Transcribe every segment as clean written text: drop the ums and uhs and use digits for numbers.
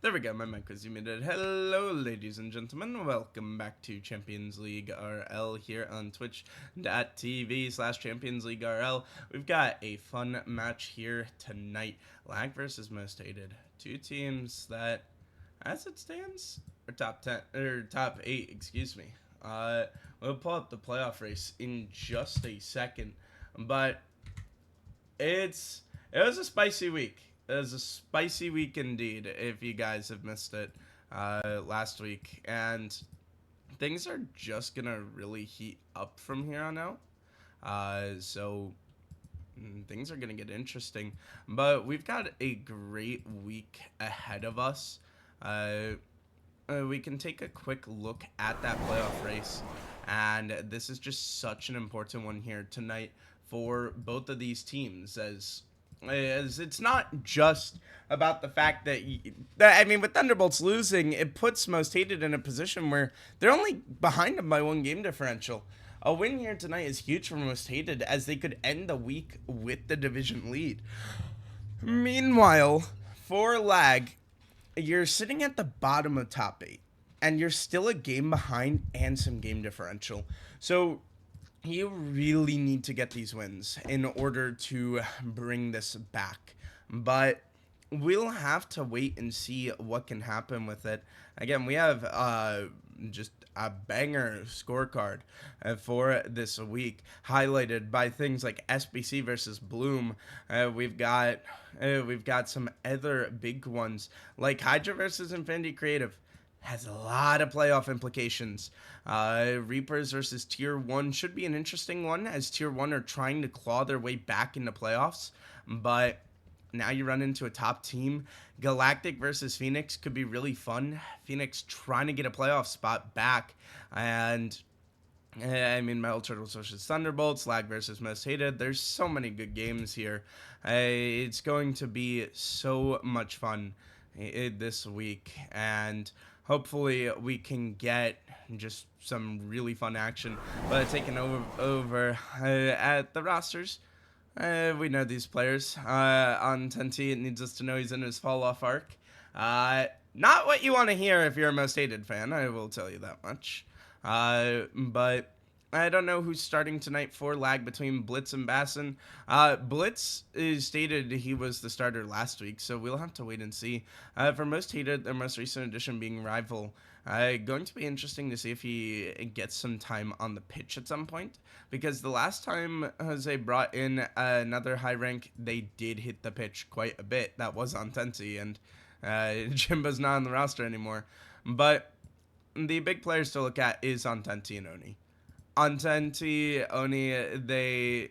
There we go, my mic was muted. Hello, ladies and gentlemen. Welcome back to Champions League RL here on twitch.tv/Champions League RL. We've got a fun match here tonight. Lag versus Most Hated. Two teams that, as it stands, are top 10, or top 8, excuse me. We'll pull up the playoff race in just a second. But it was a spicy week. It was a spicy week indeed. If you guys have missed it last week, and things are just gonna really heat up from here on out. So things are gonna get interesting, but we've got a great week ahead of us. We can take a quick look at that playoff race, and this is just such an important one here tonight for both of these teams, as it's not just about the fact that, with Thunderbolts losing, it puts Most Hated in a position where they're only behind them by one game differential. A win here tonight is huge for Most Hated, as they could end the week with the division lead. Meanwhile, for Lag, you're sitting at the bottom of top 8, and you're still a game behind and some game differential. So you really need to get these wins in order to bring this back. But we'll have to wait and see what can happen with it. Again, we have just a banger scorecard for this week, highlighted by things like SBC versus Bloom. We've got some other big ones like Hydra versus Infinity Creative. Has a lot of playoff implications. Reapers versus Tier 1 should be an interesting one, as Tier 1 are trying to claw their way back into playoffs, but now you run into a top team. Galactic versus Phoenix could be really fun. Phoenix trying to get a playoff spot back, and Metal Turtles versus Thunderbolts, Lag versus Most Hated. There's so many good games here. It's going to be so much fun this week, and hopefully we can get just some really fun action. But taking over at the rosters, we know these players. On Tenti, it needs us to know he's in his fall off arc. Not what you want to hear if you're a Most Hated fan, I will tell you that much. But I don't know who's starting tonight for Lag between Blitz and Bassin. Blitz is stated he was the starter last week, so we'll have to wait and see. For Most Hated, their most recent addition being Rival, going to be interesting to see if he gets some time on the pitch at some point, because the last time Jose brought in another high rank, they did hit the pitch quite a bit. That was on Tensi, and Jimba's not on the roster anymore. But the big players to look at is Antenti and Oni. Antenti, Oni,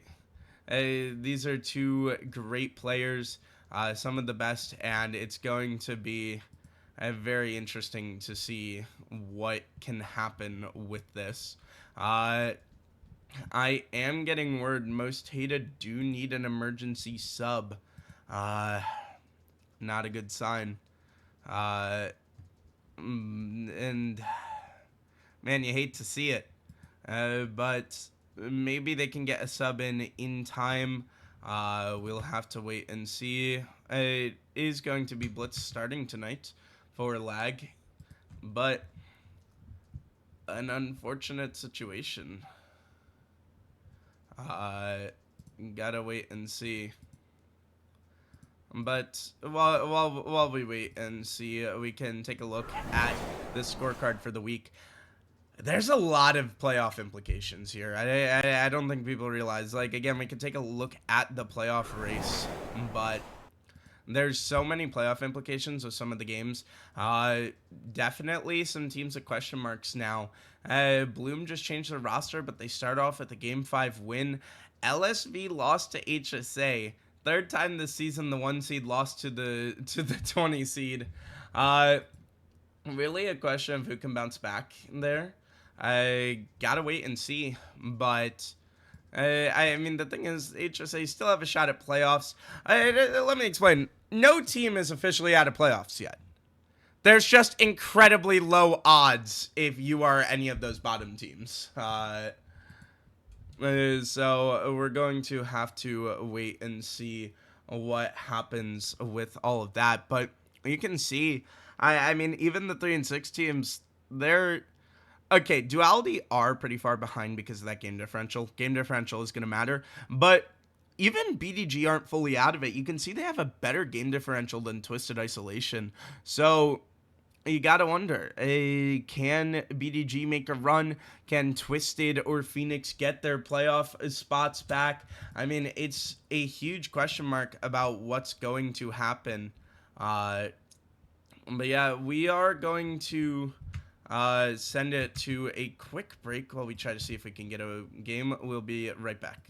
these are two great players, some of the best, and it's going to be very interesting to see what can happen with this. I am getting word Most Hated do need an emergency sub. Not a good sign. And man, you hate to see it. But maybe they can get a sub in time. We'll have to wait and see. It is going to be Blitz starting tonight for Lag, but an unfortunate situation. Gotta wait and see. But while we wait and see, we can take a look at the scorecard for the week. There's a lot of playoff implications here. I don't think people realize. Like, again, we can take a look at the playoff race, but there's so many playoff implications with some of the games. Definitely some teams with question marks now. Bloom just changed their roster, but they start off with a Game 5 win. LSV lost to HSA. Third time this season the 1 seed lost to the 20 seed. Really a question of who can bounce back there. I gotta wait and see, but the thing is, HSA still have a shot at playoffs. Let me explain. No team is officially out of playoffs yet. There's just incredibly low odds if you are any of those bottom teams. So we're going to have to wait and see what happens with all of that. But you can see I mean, even the 3 and 6 teams, they're okay. Duality are pretty far behind because of that game differential. Game differential is going to matter, but even BDG aren't fully out of it. You can see they have a better game differential than Twisted Isolation. So you gotta wonder, can BDG make a run? Can Twisted or Phoenix get their playoff spots back? I mean, it's a huge question mark about what's going to happen. Uh, but yeah, we are going to send it to a quick break while we try to see if we can get a game. We'll be right back.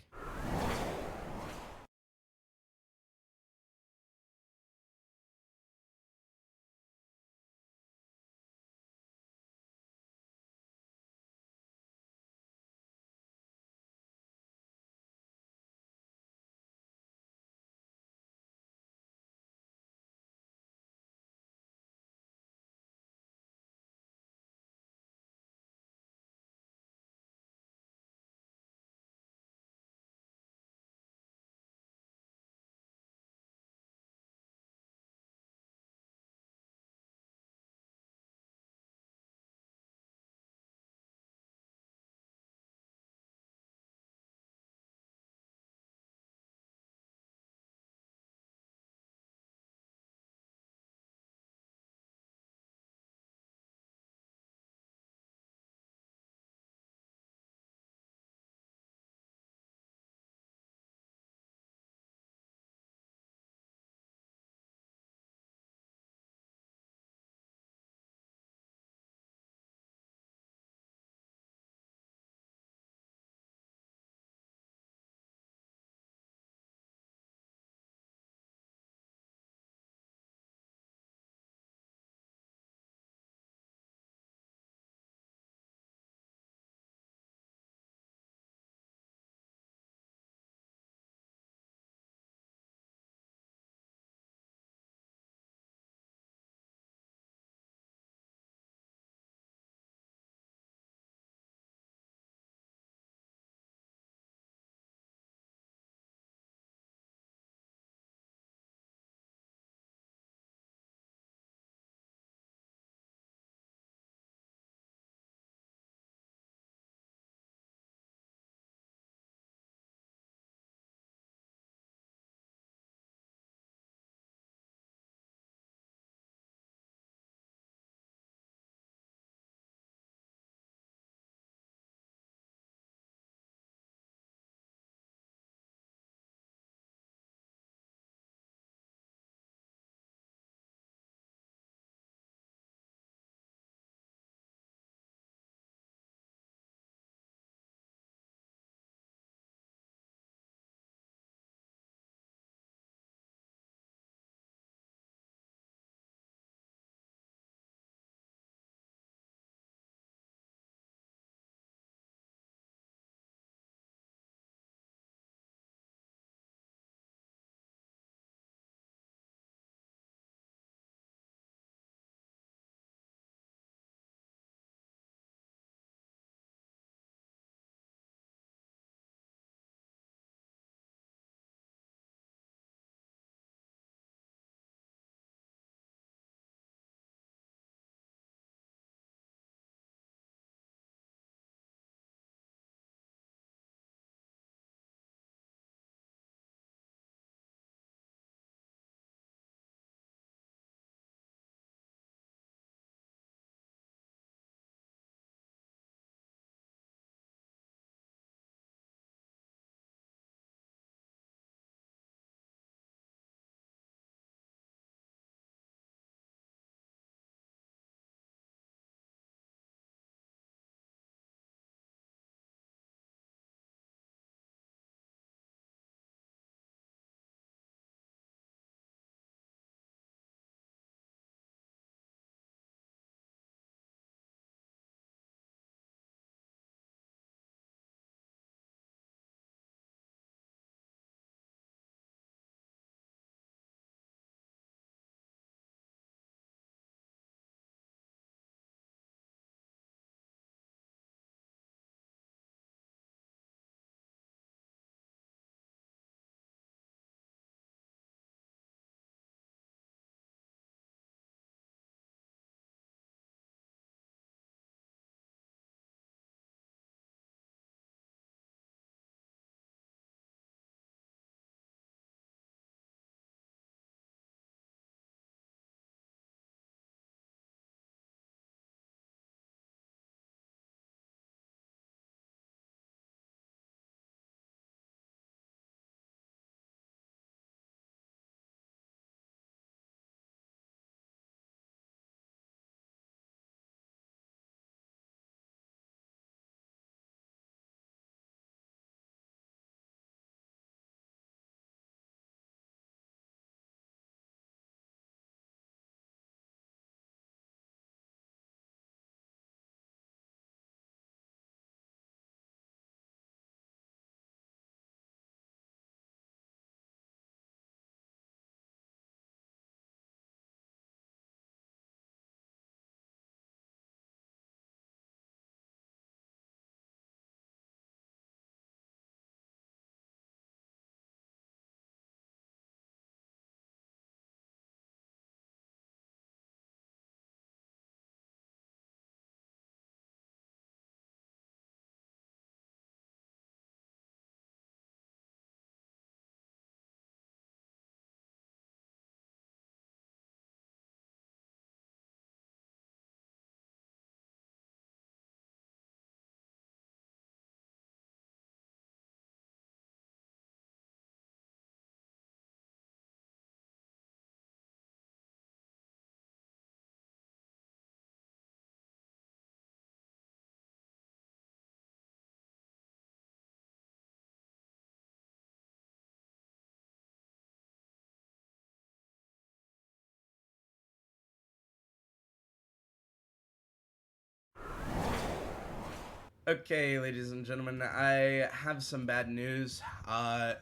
Okay, ladies and gentlemen, I have some bad news. Uh,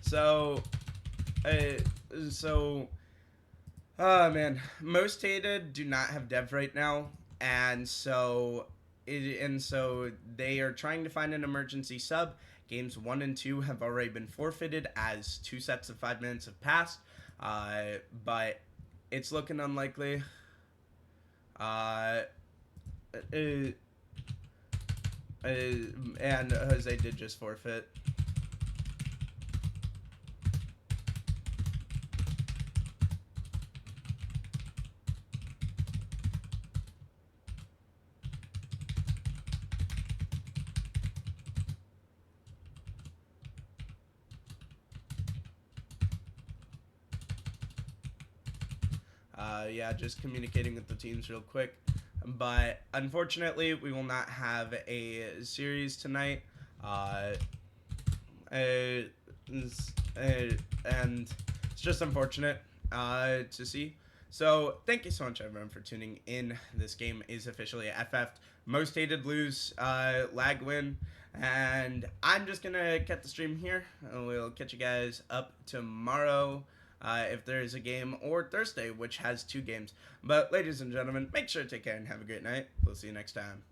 so, uh, so, man, most hated do not have dev right now, and so they are trying to find an emergency sub. Games 1 and 2 have already been forfeited as 2 sets of 5 minutes have passed, but it's looking unlikely. Uh, uh, and Jose did just forfeit. Yeah, just communicating with the teams real quick. But unfortunately, we will not have a series tonight. Uh, uh, and it's just unfortunate to see. So thank you so much, everyone, for tuning in. This game is officially FF'd. Most hated lose, lag win, and I'm just gonna cut the stream here. We'll catch you guys up tomorrow. If there is a game, or Thursday, which has 2 games. But ladies and gentlemen, make sure to take care and have a great night. We'll see you next time.